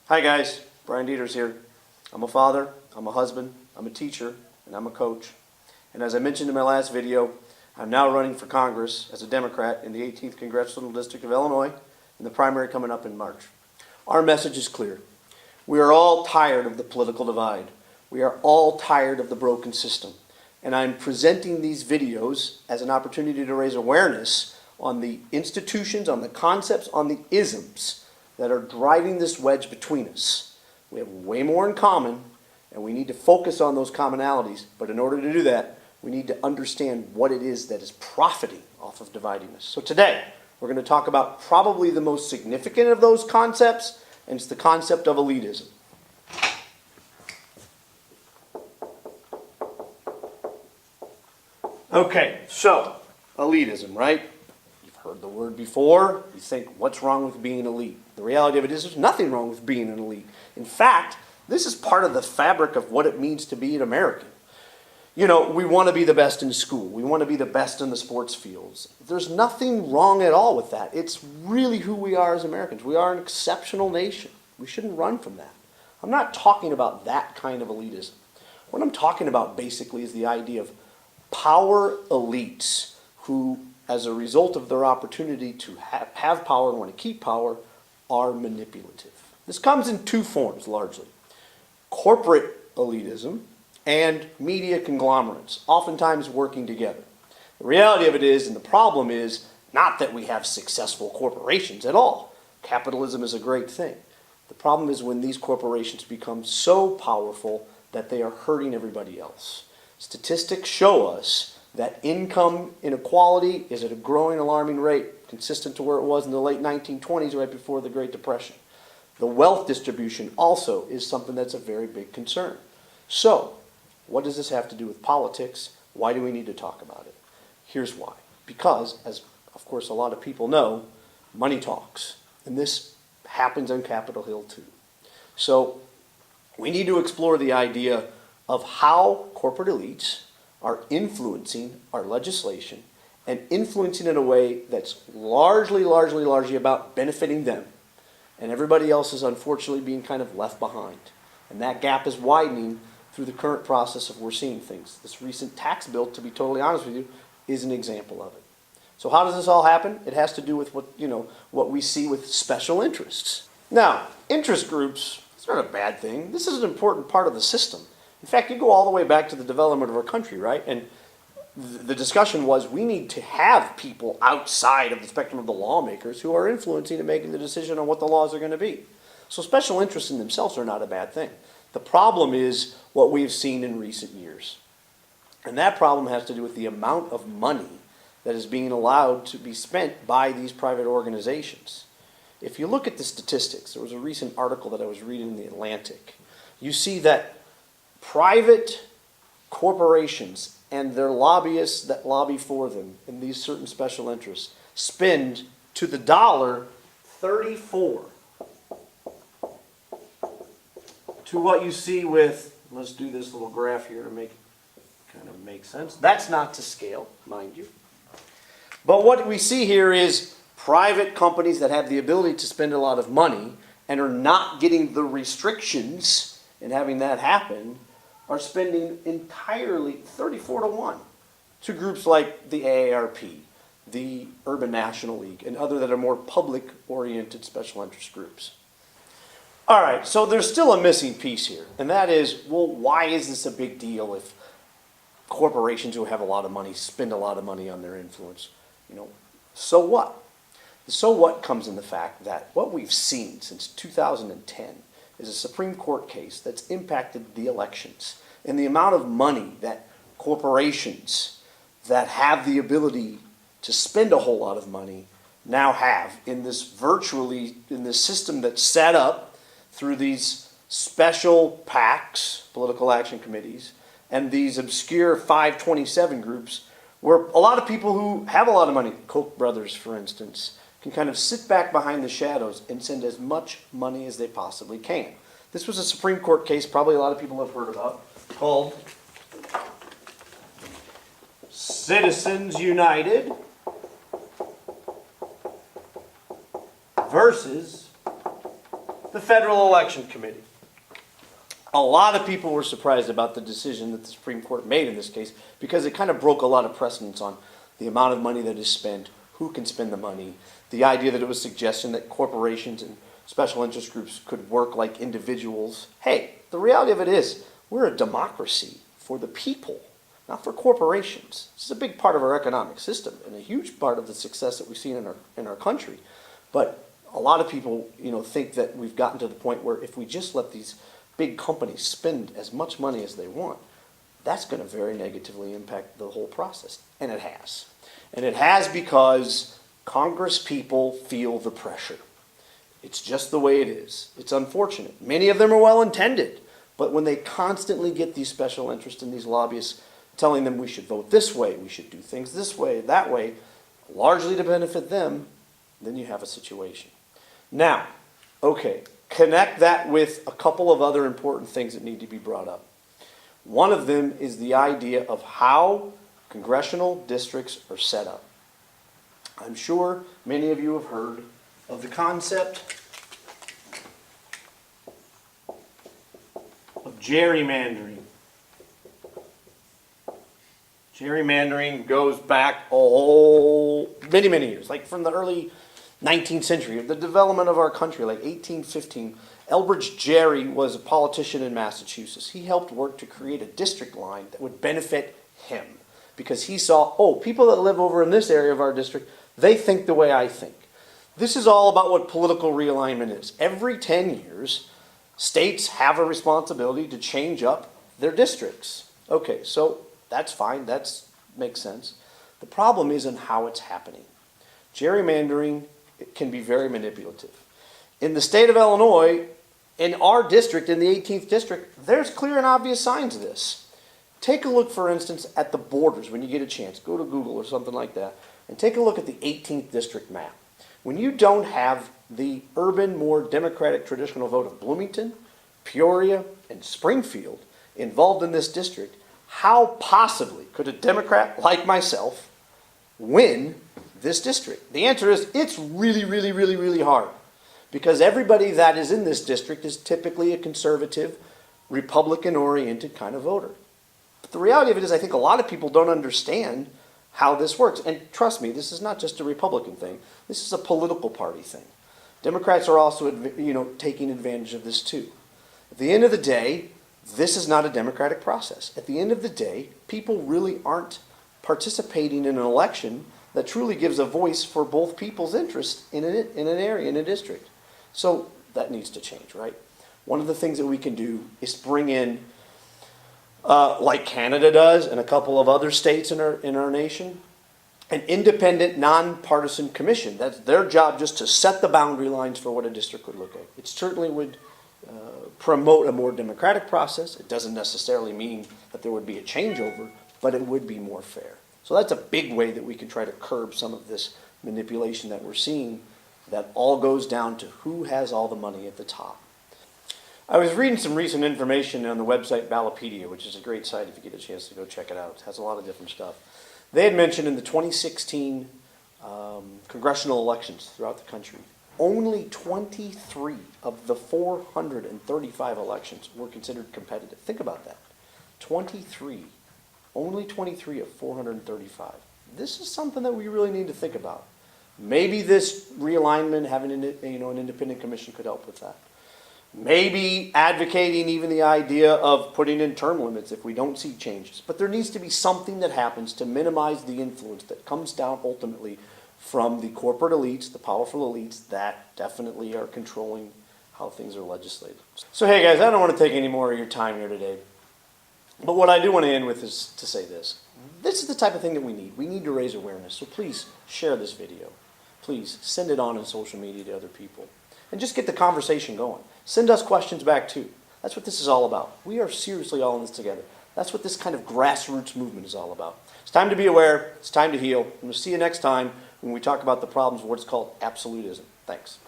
Hi guys, Brian Deters here. I'm a father, I'm a husband, I'm a teacher, and I'm a coach. And as I mentioned in my last video, I'm now running for Congress as a Democrat in the 18th Congressional District of Illinois in the primary coming up in March. Our message is clear. We are all tired of the political divide. We are all tired of the broken system. And I'm presenting these videos as an opportunity to raise awareness on the institutions, on the concepts, on the isms that are driving this wedge between us. We have way more in common, and we need to focus on those commonalities. But in order to do that, we need to understand what it is that is profiting off of dividing us. So today, we're going to talk about probably the most significant of those concepts, and it's the concept of elitism. Okay, so elitism, right? You've heard the word before. You think, what's wrong with being elite? The reality of it is there's nothing wrong with being an elite. In fact, this is part of the fabric of what it means to be an American. You know, we want to be the best in school. We want to be the best in the sports fields. There's nothing wrong at all with that. It's really who we are as Americans. We are an exceptional nation. We shouldn't run from that. I'm not talking about that kind of elitism. What I'm talking about basically is the idea of power elites who, as a result of their opportunity to have power and want to keep power, are manipulative. This comes in two forms, largely. Corporate elitism and media conglomerates, oftentimes working together. The reality of it is, and the problem is, not that we have successful corporations at all. Capitalism is a great thing. The problem is when these corporations become so powerful that they are hurting everybody else. Statistics show us that income inequality is at a growing alarming rate, consistent to where it was in the late 1920s, right before the Great Depression. The wealth distribution also is something that's a very big concern. So, what does this have to do with politics? Why do we need to talk about it? Here's why. Because, as of course a lot of people know, money talks. And this happens on Capitol Hill too. So, we need to explore the idea of how corporate elites are influencing our legislation and influencing in a way that's largely about benefiting them. And everybody else is unfortunately being kind of left behind. And that gap is widening through the current process of we're seeing things. This recent tax bill, to be totally honest with you, is an example of it. So how does this all happen? It has to do with what we see with special interests. Now, interest groups, it's not a bad thing. This is an important part of the system. In fact, you go all the way back to the development of our country, right? And the discussion was we need to have people outside of the spectrum of the lawmakers who are influencing and making the decision on what the laws are going to be. So special interests in themselves are not a bad thing. The problem is what we've seen in recent years. And that problem has to do with the amount of money that is being allowed to be spent by these private organizations. If you look at the statistics, there was a recent article that I was reading in The Atlantic. You see that private corporations and their lobbyists that lobby for them in these certain special interests spend to the dollar 34 to what you see with, let's do this little graph here to kind of make sense. That's not to scale, mind you. But what we see here is private companies that have the ability to spend a lot of money and are not getting the restrictions in having that happen are spending entirely 34 to 1 to groups like the AARP, the Urban National League, and other that are more public-oriented special interest groups. All right, so there's still a missing piece here, and that is, well, why is this a big deal if corporations who have a lot of money spend a lot of money on their influence? So what? The so what comes in the fact that what we've seen since 2010 is a Supreme Court case that's impacted the elections and the amount of money that corporations that have the ability to spend a whole lot of money now have in this system that's set up through these special PACs, political action committees, and these obscure 527 groups where a lot of people who have a lot of money, Koch brothers for instance, can kind of sit back behind the shadows and send as much money as they possibly can. This was a Supreme Court case probably a lot of people have heard about called Citizens United versus the Federal Election Committee. A lot of people were surprised about the decision that the Supreme Court made in this case because it kind of broke a lot of precedents on the amount of money that is spent, who can spend the money, the idea that it was suggestion that corporations and special interest groups could work like individuals. Hey, the reality of it is we're a democracy for the people, not for corporations. This is a big part of our economic system and a huge part of the success that we've seen in our country. But a lot of people, think that we've gotten to the point where if we just let these big companies spend as much money as they want, that's going to very negatively impact the whole process. And it has. And it has because Congress people feel the pressure. It's just the way it is. It's unfortunate. Many of them are well-intended, but when they constantly get these special interests and these lobbyists telling them we should vote this way, we should do things this way, that way, largely to benefit them, then you have a situation. Now, okay, connect that with a couple of other important things that need to be brought up. One of them is the idea of how congressional districts are set up. I'm sure many of you have heard of the concept of gerrymandering. Gerrymandering goes back many, many years, like from the early 19th century, the development of our country, like 1815. Elbridge Gerry was a politician in Massachusetts. He helped work to create a district line that would benefit him because he saw, people that live over in this area of our district, they think the way I think. This is all about what political realignment is. Every 10 years, states have a responsibility to change up their districts. Okay, so that's fine. That makes sense. The problem is in how it's happening. Gerrymandering can be very manipulative. In the state of Illinois, in our district, in the 18th district, there's clear and obvious signs of this. Take a look, for instance, at the borders when you get a chance. Go to Google or something like that, and take a look at the 18th district map. When you don't have the urban, more democratic traditional vote of Bloomington, Peoria, and Springfield involved in this district, how possibly could a Democrat like myself win this district? The answer is it's really, really, really, really hard because everybody that is in this district is typically a conservative, Republican-oriented kind of voter. But the reality of it is I think a lot of people don't understand how this works. And trust me, this is not just a Republican thing. This is a political party thing. Democrats are also, taking advantage of this too. At the end of the day, this is not a democratic process. At the end of the day, people really aren't participating in an election that truly gives a voice for both people's interests in an area, in a district. So that needs to change, right? One of the things that we can do is bring in, like Canada does and a couple of other states in our nation, an independent, nonpartisan commission. That's their job, just to set the boundary lines for what a district would look like. It certainly would promote a more democratic process. It doesn't necessarily mean that there would be a changeover, but it would be more fair. So that's a big way that we can try to curb some of this manipulation that we're seeing that all goes down to who has all the money at the top. I was reading some recent information on the website Ballotpedia, which is a great site if you get a chance to go check it out. It has a lot of different stuff. They had mentioned in the 2016 congressional elections throughout the country, only 23 of the 435 elections were considered competitive. Think about that. 23. Only 23 of 435. This is something that we really need to think about. Maybe this realignment, having an independent commission could help with that. Maybe advocating even the idea of putting in term limits if we don't see changes. But there needs to be something that happens to minimize the influence that comes down ultimately from the corporate elites, the powerful elites that definitely are controlling how things are legislated. So hey guys, I don't want to take any more of your time here today. But what I do want to end with is to say this. This is the type of thing that we need. We need to raise awareness. So please share this video. Please send it on social media to other people. And just get the conversation going. Send us questions back too. That's what this is all about. We are seriously all in this together. That's what this kind of grassroots movement is all about. It's time to be aware. It's time to heal. And we'll see you next time when we talk about the problems of what's called absolutism. Thanks.